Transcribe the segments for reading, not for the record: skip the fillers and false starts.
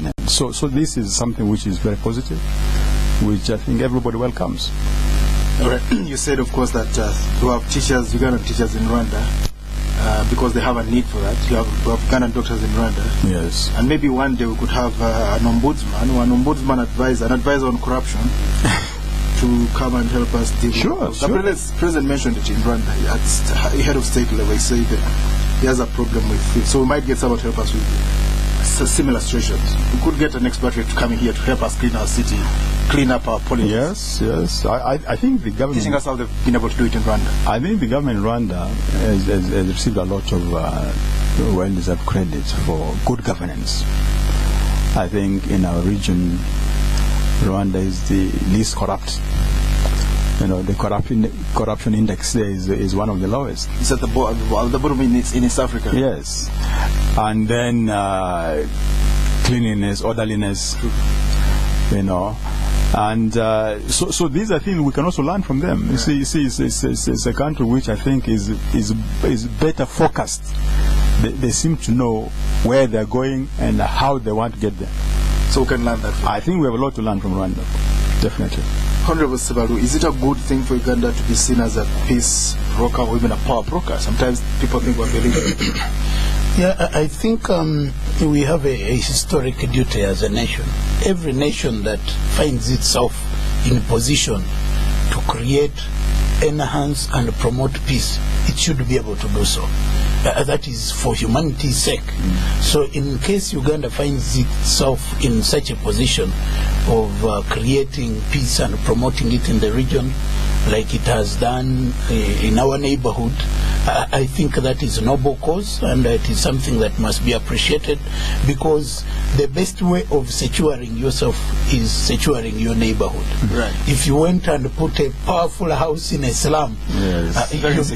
continent. So this is something which is very positive, which I think everybody welcomes. All right. You said, of course, that you have teachers, Ugandan teachers in Rwanda, because they have a need for that. You have Ugandan doctors in Rwanda. Yes. And maybe one day we could have an ombudsman advisor on corruption to come and help us deal with it. The president mentioned it in Rwanda at head of state level. He said he has a problem with it. So we might get someone to help us with similar situations. We could get an expatriate coming here to help us clean our city, clean up our politics. Yes. I think the government... Teaching us how they've been able to do it in Rwanda. I think the government in Rwanda has received a lot of well-deserved credit for good governance. I think in our region, Rwanda is the least corrupt. The corruption index there is one of the lowest. It's at the bottom in East Africa. Yes. And then cleanliness, orderliness, and so these are things we can also learn from them. You see, it's a country which I think is better focused. They seem to know where they're going and how they want to get there. So we can learn that. I think we have a lot to learn from Rwanda, definitely. Honorable Sebalu, is it a good thing for Uganda to be seen as a peace broker or even a power broker? Sometimes people think we're believing. Yeah, I think we have a historic duty as a nation. Every nation that finds itself in a position to create, enhance, and promote peace, it should be able to do so. That is for humanity's sake. So in case Uganda finds itself in such a position of creating peace and promoting it in the region, like it has done in our neighborhood, I think that is a noble cause, and it is something that must be appreciated, because the best way of securing yourself is securing your neighborhood. Right. If you went and put a powerful house in a slum,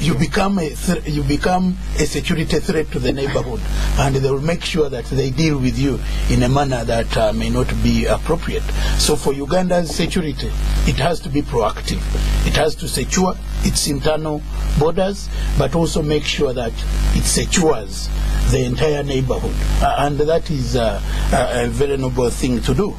you become a security threat to the neighborhood, and they will make sure that they deal with you in a manner that may not be appropriate. So for Uganda's security, it has to be proactive. It has to secure its internal borders, but also make sure that it secures the entire neighborhood, and that is a very noble thing to do.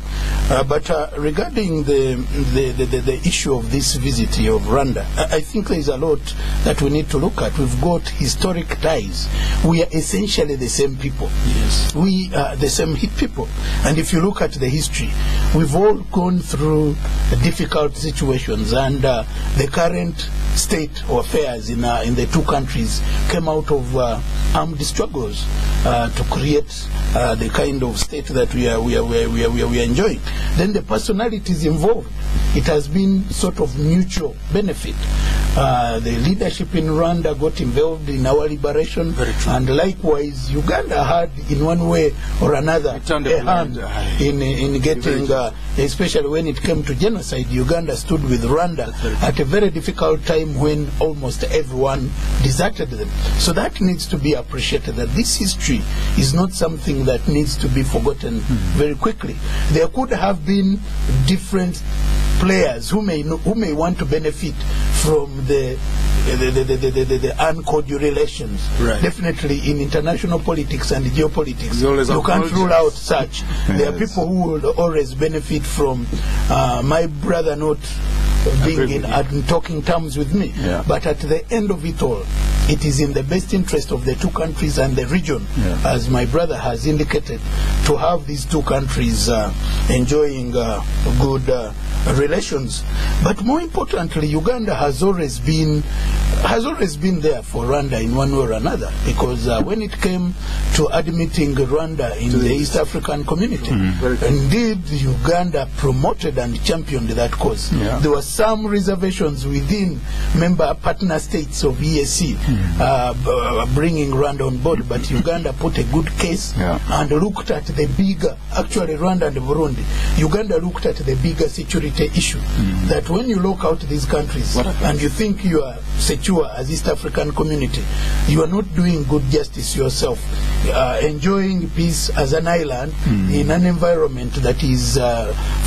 But regarding the issue of this visit of Rwanda, I think there is a lot that we need to look at. We've got historic ties. We are essentially the same people. Yes. We are the same people. And if you look at the history, we've all gone through difficult situations, and the current state or affairs in the two countries came out of armed struggles to create the kind of state that we are enjoying. Then the personalities involved, it has been sort of mutual benefit. The leadership in Rwanda got involved in our liberation, and likewise Uganda had, in one way or another, a hand in getting, especially when it came to genocide. Uganda stood with Rwanda at a very difficult time when almost everyone deserted them. So that needs to be appreciated, that this history is not something that needs to be forgotten very quickly. There could have been different players who may want to benefit from the uncordial relations. Right. Definitely in international politics and geopolitics, you can't rule out such. There are people who will always benefit from my brother not being in talking terms with me. Yeah. But at the end of it all, it is in the best interest of the two countries and the region, as my brother has indicated, to have these two countries enjoying good relations. But more importantly, Uganda has always been there for Rwanda in one way or another, because when it came to admitting Rwanda in the East African community, indeed Uganda promoted and championed that cause. There were some reservations within member partner states of EAC bringing Rwanda on board, but Uganda put a good case and looked at the bigger, actually Rwanda and Burundi, Uganda looked at the bigger security issue, that when you look out these countries and you think you are secure as East African community, you are not doing good justice yourself. Enjoying peace as an island in an environment that is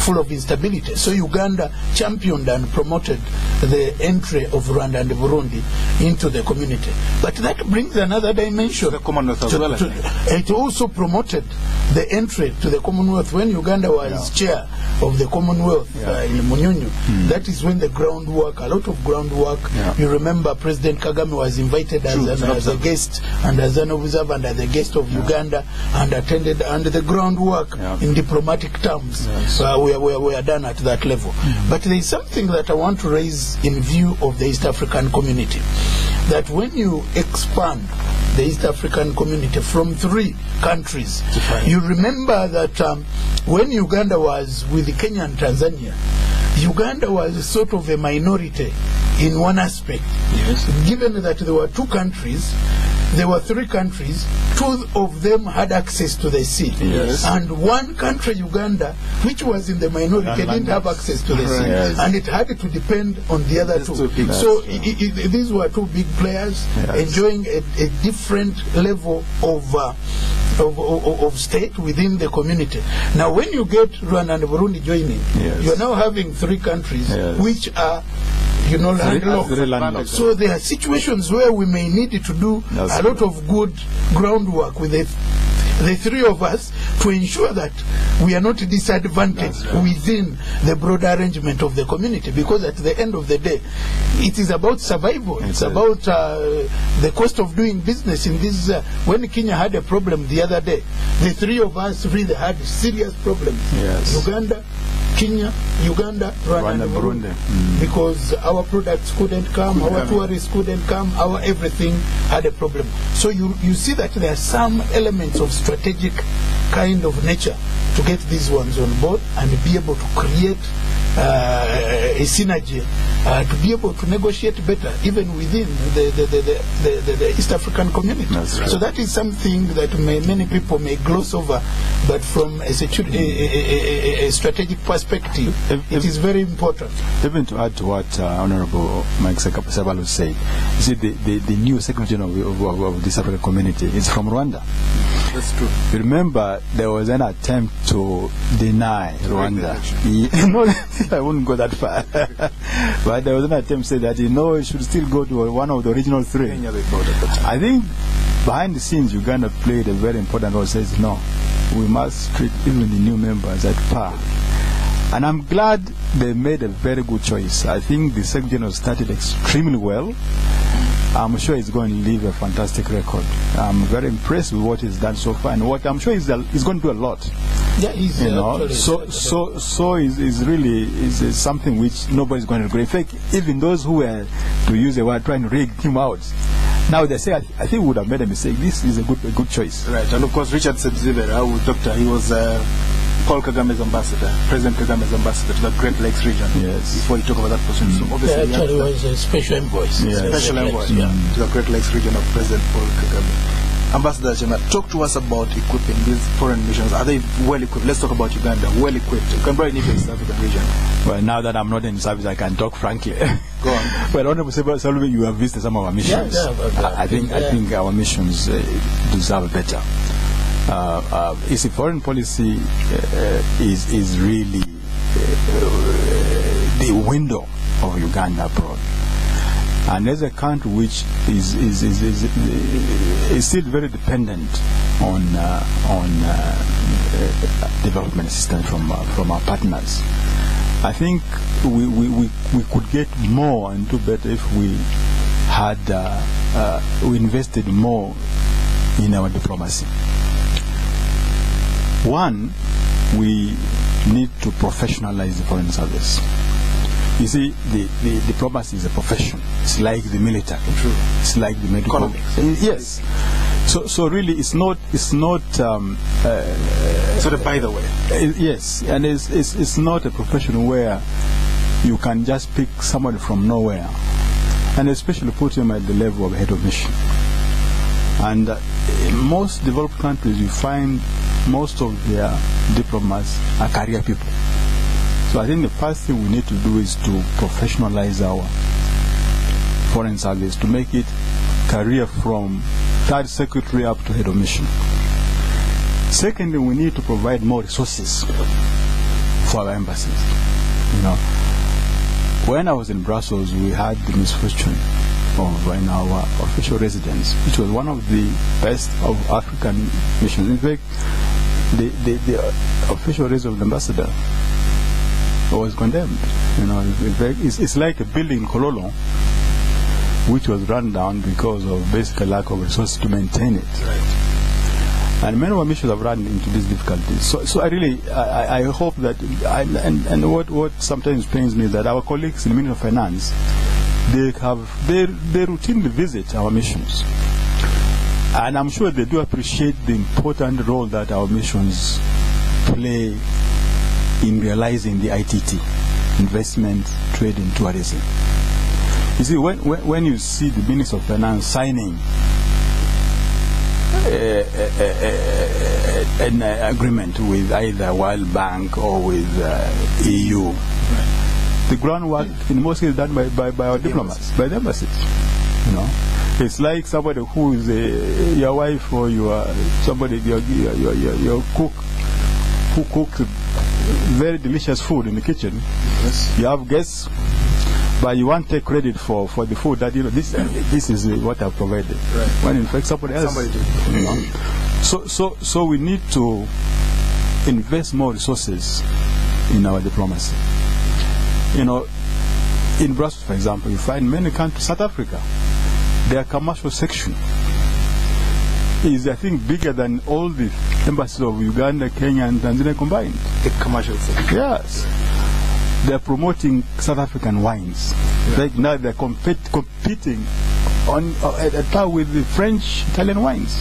full of instability. So Uganda championed and promoted the entry of Rwanda and Burundi into the community. But that brings another dimension. The Commonwealth as well. It also promoted the entry to the Commonwealth when Uganda was chair of the Commonwealth in Munyunyu. That is when the groundwork, a lot of groundwork. You remember President Kagame was invited as a guest and as an observer and as a guest of Uganda and attended, and the groundwork in diplomatic terms were done at that level. But there is something that I want to raise in view of the East African community, that when you expand the East African community from 3 countries, you remember that when Uganda was with Kenya and Tanzania, Uganda was sort of a minority in one aspect. Given that there were 2 countries, there were 3 countries, 2 of them had access to the sea. And one country, Uganda, which was in the minority, didn't have access to the sea. And it had to depend on the other 2. So these were 2 big players enjoying a different level of state within the community. Now when you get Rwanda and Burundi joining, you are now having 3 countries which are landlocked. So there are situations where we may need to do a lot of good groundwork with the 3 of us to ensure that we are not disadvantaged within the broader arrangement of the community, because at the end of the day it is about survival. It's about the cost of doing business in this. When Kenya had a problem the other day, the 3 of us really had serious problems. Uganda, Kenya, Uganda, Rwanda and Burundi. Because our products couldn't come, our tourists couldn't come, our everything had a problem. So you see that there are some elements of strategic kind of nature to get these ones on board and be able to create a synergy to be able to negotiate better even within the East African community. So that is something that many people may gloss over, but from a strategic perspective, it is very important. Even to add to what Honorable Mike Sebalu said, you see, the new Secretary of the East African community is from Rwanda. That's true. You remember there was an attempt to deny Rwanda. No, I wouldn't go that far. But there was an attempt to say that, it should still go to one of the original 3. I think behind the scenes, Uganda played a very important role. Says, no, we must treat even the new members at par. And I'm glad they made a very good choice. I think the Secretary General started extremely well. I'm sure he's going to leave a fantastic record. I'm very impressed with what he's done so far, and what I'm sure he's going to do a lot. Yeah, he's so is really something which nobody's going to regret. In fact, even those who were, to use the word, trying to rig him out, now they say, I think we would have made a mistake. This is a good choice. Right, and of course Richard Sedzibera, our doctor, he was Paul Kagame's ambassador, President Kagame's ambassador to the Great Lakes region. Before he took over that position. So obviously actually was a special envoy. Special envoy to the Great Lakes region of President Paul Kagame. Ambassador Acemah, talk to us about equipping these foreign missions. Are they well equipped? Let's talk about Uganda. Well equipped. You can bring it to the East African region. Well, now that I'm not in service, I can talk frankly. Go on. Well, Honorable Sebalu, you have visited some of our missions. I think our missions deserve better. You see, foreign policy is really the window of Uganda abroad. And as a country which is still very dependent on development assistance from our partners, I think we could get more and do better if we had we invested more in our diplomacy. One, we need to professionalize the foreign service. You see, the diplomacy is a profession. It's like the military. True. It's like the medical. Yes. So really, it's not sort of by the way. Yes, and it's not a profession where you can just pick somebody from nowhere, and especially put him at the level of head of mission. And in most developed countries, you find most of their diplomats are career people. So I think the first thing we need to do is to professionalize our foreign service to make it career from third secretary up to head of mission. Secondly, we need to provide more resources for our embassies. You know, when I was in Brussels, we had the misfortune of in our official residence, which was one of the best of African missions. In fact, the official residence of the ambassador was condemned. You know, in fact, it's like a building in Kololo, which was run down because of basic lack of resources to maintain it. Right. And many of our missions have run into these difficulties. So I really, I hope that, and what sometimes pains me is that our colleagues in the Ministry of Finance, they routinely visit our missions. And I'm sure they do appreciate the important role that our missions play in realizing the ITT, investment, trade and tourism. You see, when you see the Minister of Finance signing an agreement with either World Bank or with EU, right, the groundwork in most cases is done by our diplomats, by the embassies. You know, it's like somebody who is your wife or your somebody, your cook, who cooks very delicious food in the kitchen. Yes. You have guests, but you won't take credit for the food that, you know, this is what I've provided. Right. When in fact somebody else. You know? So we need to invest more resources in our diplomacy. You know, in Brussels, for example, you find many countries, South Africa, their commercial section is, I think, bigger than all the embassies of Uganda, Kenya, and Tanzania combined. The commercial section. Yes. They're promoting South African wines. Yeah. Like now they're competing at par with the French, Italian wines.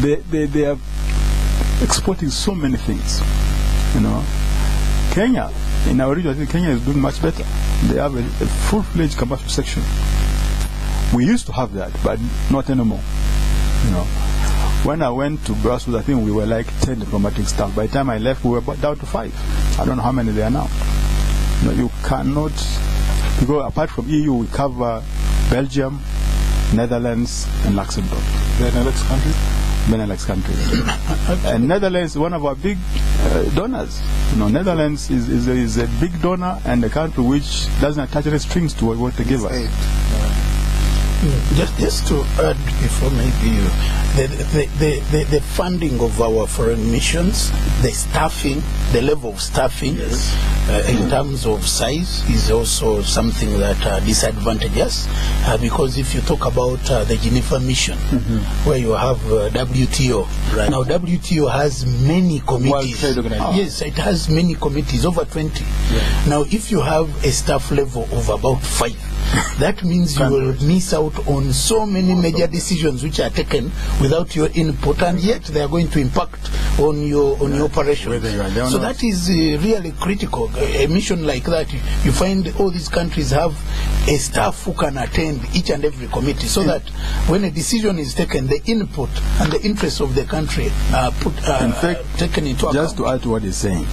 Right. They are exporting so many things. You know, Kenya, in our region, I think Kenya is doing much better. They have a full-fledged commercial section. We used to have that, but not anymore. You know, when I went to Brussels, I think we were like 10 diplomatic staff. By the time I left, we were down to 5. I don't know how many there are now. You know, you cannot, because apart from EU, we cover Belgium, Netherlands, and Luxembourg. Benelux countries? Benelux countries. And Netherlands is one of our big donors. You know, Netherlands is a big donor and a country which doesn't attach any strings to what they give us. Just to add, before maybe the funding of our foreign missions, the staffing, the level of staffing, yes, in terms of size is also something that disadvantages because if you talk about the Geneva mission, where you have WTO, right. Now WTO has many committees. Yes, it has many committees, over 20. Yeah. Now if you have a staff level of about 5, that means you will miss out on so many major decisions which are taken without your input, and yet they are going to impact on your operations. So that is really critical. A mission like that, you find all these countries have a staff who can attend each and every committee, so that when a decision is taken, the input and the interests of the country are taken into account. Just to add to what he's saying,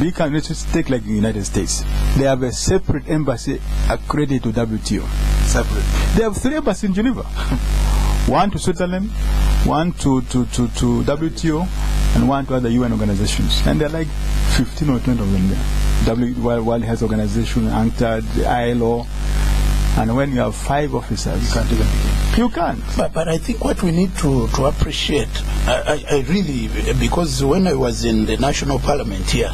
we can just take like the United States. They have a separate embassy accredited to WTO. Separate. They have 3 embassies in Geneva. One to Switzerland, one to WTO, and one to other UN organizations. And there are like 15 or 20 of them there. World Health Organization, UNCTAD, EALA. And when you have 5 officers, you can't even begin. You can't. But I think what we need to appreciate, I really, because when I was in the National Parliament here,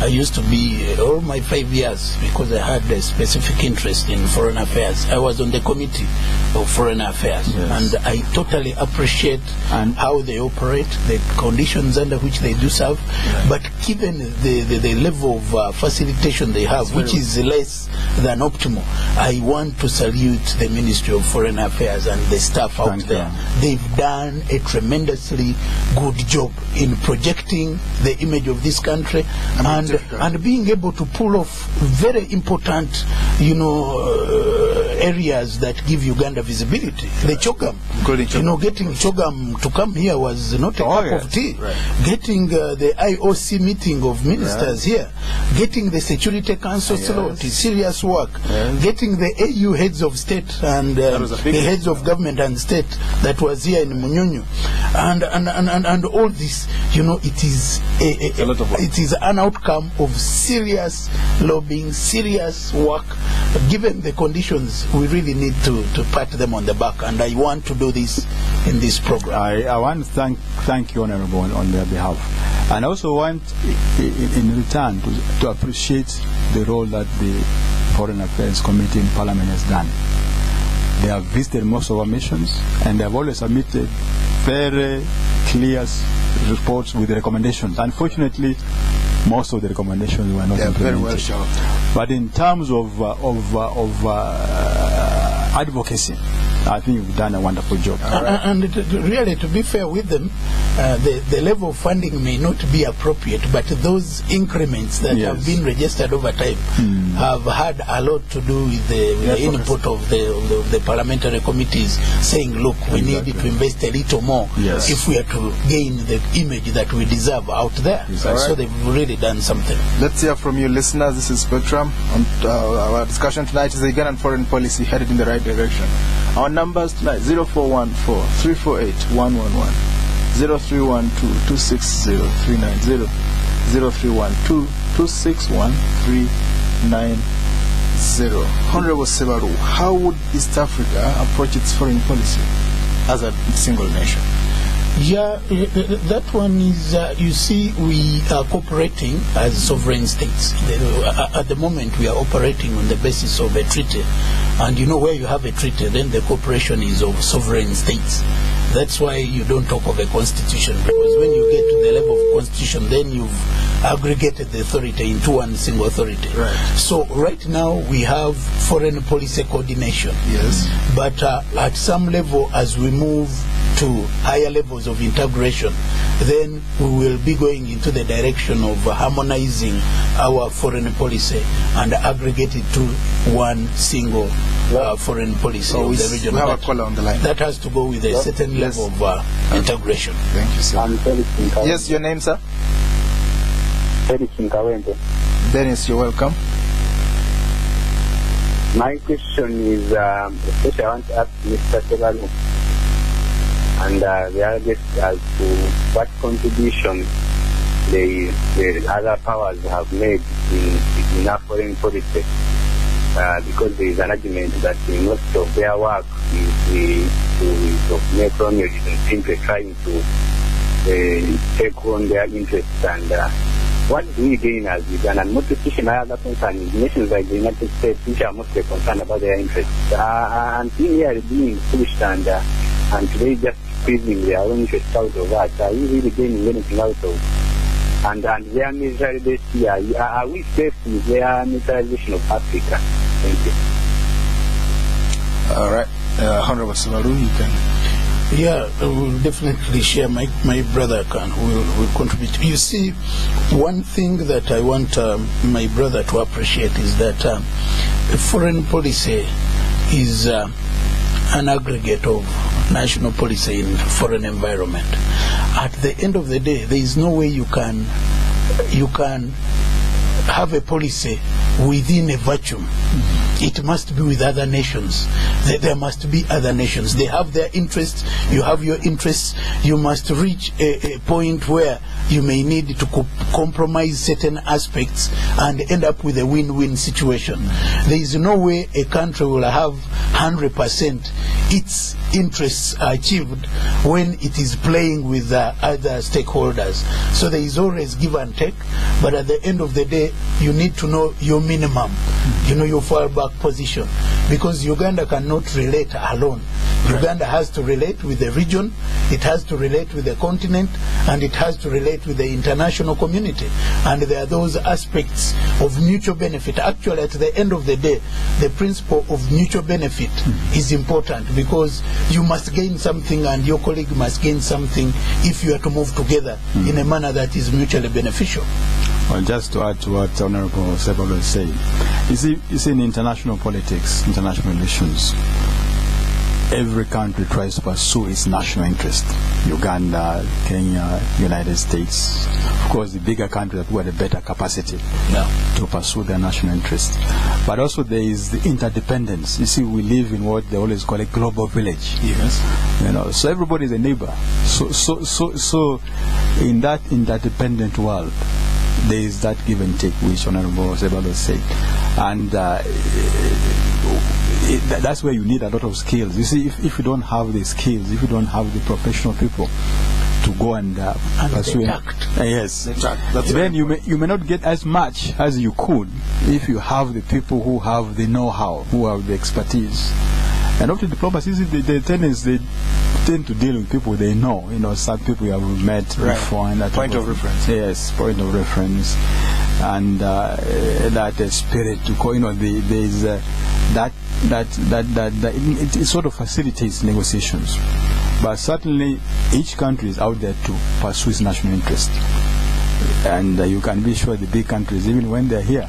I used to be all my 5 years, because I had a specific interest in foreign affairs. I was on the Committee of Foreign Affairs, yes, and I totally appreciate how they operate, the conditions under which they do serve. Right. But given the level of facilitation they have, which is less than optimal, I want to salute the Ministry of Foreign Affairs and the staff out there. They've done a tremendously good job in projecting the image of this country and being able to pull off very important, areas that give Uganda visibility. The CHOGM, getting CHOGM to come here was not a cup of tea. Right. Getting the IOC meeting of ministers here, getting the Security Council slot is serious work. Getting the AU heads of state and the heads of government and state that was here in Munyunyu, and all this, it is it is an outcome of serious lobbying, serious work. Given the conditions, we really need to pat them on the back, and I want to do this in this program. I want to thank you, Honorable, on their behalf. And I also want, in return, to appreciate the role that the Foreign Affairs Committee in Parliament has done. They have visited most of our missions, and they have always submitted very clear reports with recommendations. Unfortunately, most of the recommendations were not implemented. Very well shown. But in terms of advocacy, I think you've done a wonderful job. And really, to be fair with them, the level of funding may not be appropriate, but those increments that have been registered over time have had a lot to do with the input of the parliamentary committees saying, look, we need to invest a little more if we are to gain the image that we deserve out there. So they've really done something. Let's hear from you, listeners. This is Spectrum. Our discussion tonight is the Ugandan foreign policy headed in the right direction. Our numbers tonight, 0414-348-111, 0312-260-390, 0312-261-390. Honorable Sebalu, how would East Africa approach its foreign policy as a single nation? Yeah, that one is, you see, we are cooperating as sovereign states. At the moment, we are operating on the basis of a treaty. And where you have a treaty, then the cooperation is of sovereign states. That's why you don't talk of a constitution, because when you get to the level of constitution, then you've aggregated the authority into one single authority. Right. So right now, we have foreign policy coordination. Yes. But at some level, as we move to higher levels of integration, then we will be going into the direction of harmonizing our foreign policy and aggregate it to one single foreign policy of the region. We have a caller on the line. That has to go with a certain level of integration. Thank you, sir. Yes, your name, sir? Dennis, you're welcome. My question is, especially I want to ask Mr. Sebalu and the others as to what contribution the other powers have made in our foreign policy, because there is an argument that most of their work is of neocolonialism, simply trying to take on their interests. And what do we gain as Uganda? And most especially other concerns, nations like the United States, which are mostly concerned about their interests, and here being pushed and today just squeezing their own interests out of us. Are we really gaining anything out of? And their military base here, are we safe with their militarization of Africa? Thank you. All right. Honorable Sebalu, you can. Yeah, we'll definitely share. My brother will contribute. You see, one thing that I want my brother to appreciate is that foreign policy is an aggregate of national policy in foreign environment. At the end of the day, there is no way you can have a policy within a vacuum. It must be with other nations. There must be other nations. They have their interests, you have your interests. You must reach a point where you may need to compromise certain aspects and end up with a win-win situation. There is no way a country will have 100% its interests achieved when it is playing with other stakeholders. So there is always give and take, but at the end of the day, you need to know your minimum, your fallback position, because Uganda cannot relate alone. Uganda has to relate with the region, it has to relate with the continent, and it has to relate with the international community. And there are those aspects of mutual benefit. Actually, at the end of the day, the principle of mutual benefit is important, because you must gain something and your colleague must gain something if you are to move together in a manner that is mutually beneficial. Well, just to add to what Honorable Sebalu is saying, You see, in international politics, international relations, every country tries to pursue its national interest. Uganda, Kenya, United States. Of course, the bigger countries have got a better capacity to pursue their national interest. But also there is the interdependence. You see, we live in what they always call a global village. Yes. You know, so everybody is a neighbor. So in that interdependent world, there is that give and take, which Honorable Sebalu said. And that's where you need a lot of skills. You see, if you don't have the skills, if you don't have the professional people to go and pursue then you may not get as much as you could if you have the people who have the know-how, who have the expertise. And after diplomacy, they tend to deal with people they know. You know, some people you have met before. And that point of reference. Yes, point of reference. And that spirit to call, you know, there is that it sort of facilitates negotiations. But certainly each country is out there to pursue its national interest. And you can be sure the big countries, even when they're here,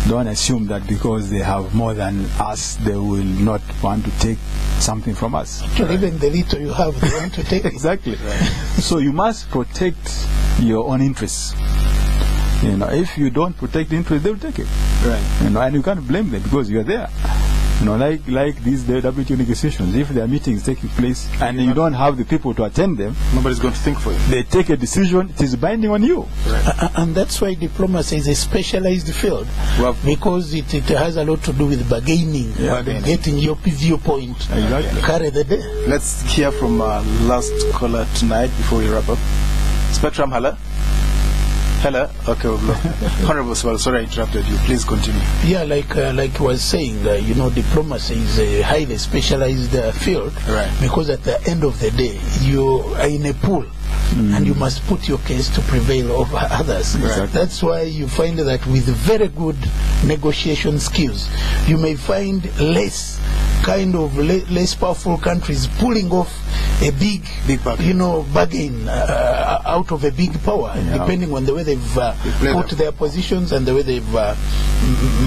don't assume that because they have more than us, they will not want to take something from us. Even the little you have, they want to take it. Exactly. So you must protect your own interests. You know, if you don't protect the interest, they'll take it. Right. You know, and you can't blame them because you're there. You know, like these WTO negotiations, if there are meetings taking place and you don't have the people to attend them, nobody's going to think for you. They take a decision, it is binding on you. Right. And that's why diplomacy is a specialized field, because it has a lot to do with bargaining, getting your viewpoint, carry the day. Let's hear from our last caller tonight before we wrap up. Spectrum, hello? Hello. Okay, Honorable Sebalu, sorry I interrupted you. Please continue. Yeah, like I was saying, you know, diplomacy is a highly specialized field, because at the end of the day, you are in a pool. And you must put your case to prevail over others. That's why you find that with very good negotiation skills, you may find less powerful countries pulling off a big bargain. You know, bargain out of a big power, depending on the way they've put their positions and the way they've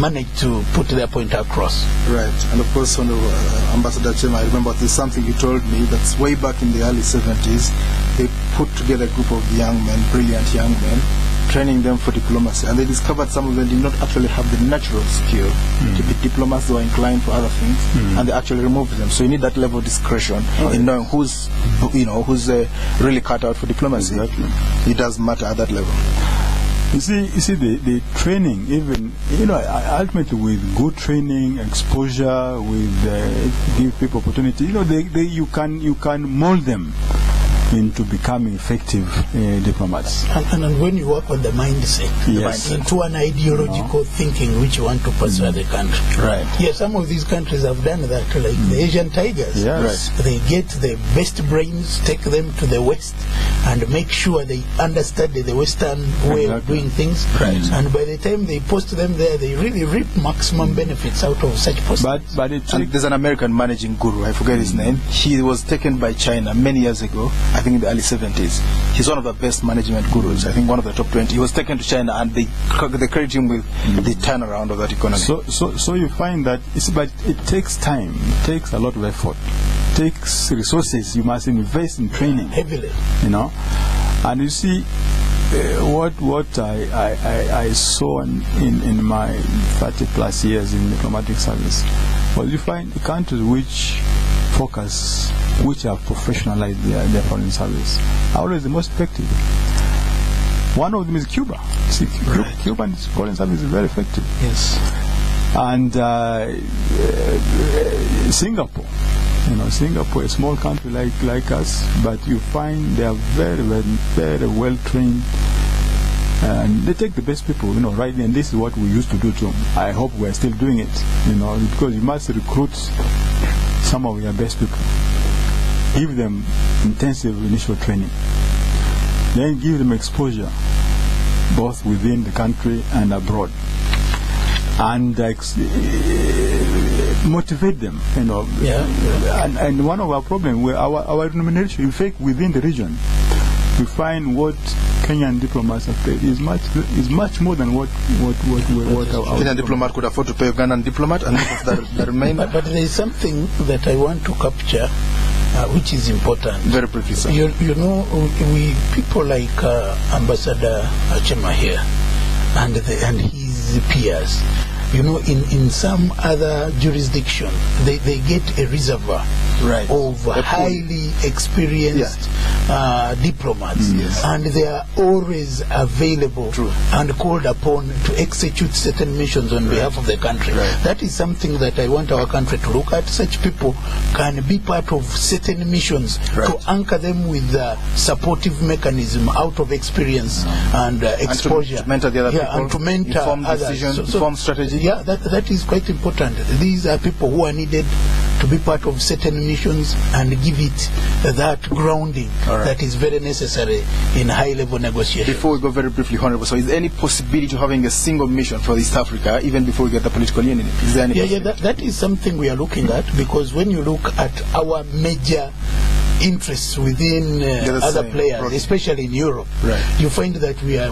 managed to put their point across. Right. And of course, Ambassador Acemah, I remember there's something you told me that's way back in the early 70s. They put together a group of young men, brilliant young men, training them for diplomacy, and they discovered some of them did not actually have the natural skill to be diplomats. They were inclined for other things, and they actually removed them. So you need that level of discretion in knowing who's really cut out for diplomacy. It does matter at that level. You see the training, even, you know, ultimately with good training, exposure, with give people opportunity, you know, you can mold them into becoming effective diplomats. And when you work on the mindset, into an ideological thinking which you want to pursue the country. Right. Yes, some of these countries have done that, like the Asian tigers. Yes. They get the best brains, take them to the West, and make sure they understand the Western way of doing things. Right. And by the time they post them there, they really reap maximum benefits out of such postings. But there's an American managing guru, I forget his name. He was taken by China many years ago, I think in the early 70s. He's one of the best management gurus, I think one of the top 20. He was taken to China and they credit him with the turnaround of that economy. So you find that but it takes time, it takes a lot of effort, it takes resources. You must invest in training heavily, you know. And you see what I saw in my 30 plus years in diplomatic service was you find the countries which focus, which have professionalized their foreign service, are always the most effective. One of them is Cuba. See, Cuban foreign service is very effective. Yes. And Singapore. You know, Singapore, a small country like us, but you find they are very, very, very well trained. And they take the best people, you know, right? And this is what we used to do to them. I hope we're still doing it, you know, because you must recruit some of your best people. Give them intensive initial training. Then give them exposure, both within the country and abroad. And motivate them, you know. And one of our problems, our remuneration, in fact, within the region, we find what Kenyan diplomats have paid is much more than what our Kenyan diplomat could afford to pay Ugandan diplomat, and that remain. But there is something that I want to capture, which is important. Very briefly, sir. You know, we people like Ambassador Acemah here and his peers. You know, in some other jurisdiction, they get a reservoir of highly experienced diplomats, and they are always available and called upon to execute certain missions on behalf of the country. That is something that I want our country to look at. Such people can be part of certain missions to anchor them with supportive mechanism out of experience and exposure. And to mentor the other people, and to mentor inform others. decisions, inform strategy. Yeah, that is quite important. These are people who are needed to be part of certain missions and give it that grounding that is very necessary in high-level negotiations. Before we go very briefly, Honorable, so is there any possibility of having a single mission for East Africa, even before we get the political union? Is there any that is something we are looking at, because when you look at our major interests within other players, especially in Europe, you find that we are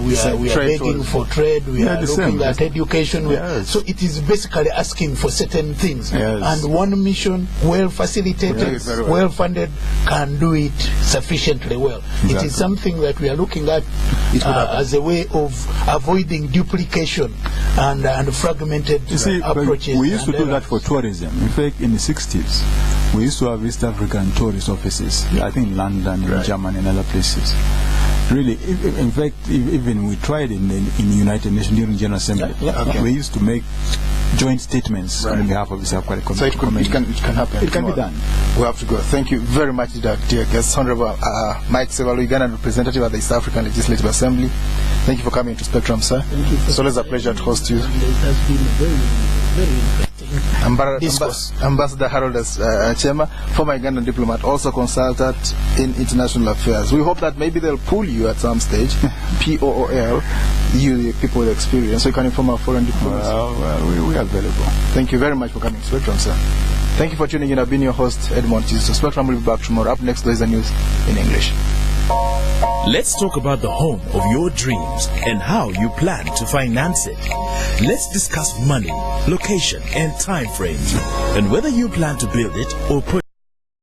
begging for trade, we are looking at education. So it is basically asking for certain things. And one mission, well facilitated, well funded, can do it sufficiently well. It is something that we are looking at as a way of avoiding duplication and fragmented approaches. We used to do that for tourism. In fact, in the 60s, we used to have East African tourist offices, I think in London, in Germany, and other places. Really, in fact, even we tried in the United Nations during General Assembly. We used to make joint statements on behalf of the South African Community. So it can happen. It can be done. We have to go. Thank you very much, dear guest, Honorable Mike Sebalu, Ugandan representative at the East African Legislative Assembly. Thank you for coming to Spectrum, sir. Thank you. It's always a pleasure to host you. And it has been a very interesting Ambassador Harold Acemah, former Ugandan diplomat, also consultant in international affairs. We hope that maybe they'll pull you at some stage, POOL, you people with experience, so you can inform our foreign diplomats. We are available. Thank you very much for coming to Spectrum, sir. Thank you for tuning in. I've been your host, Edmond Jesus. Spectrum will be back tomorrow. Up next, there is the news in English. Let's talk about the home of your dreams and how you plan to finance it. Let's discuss money, location, and time frames, and whether you plan to build it or put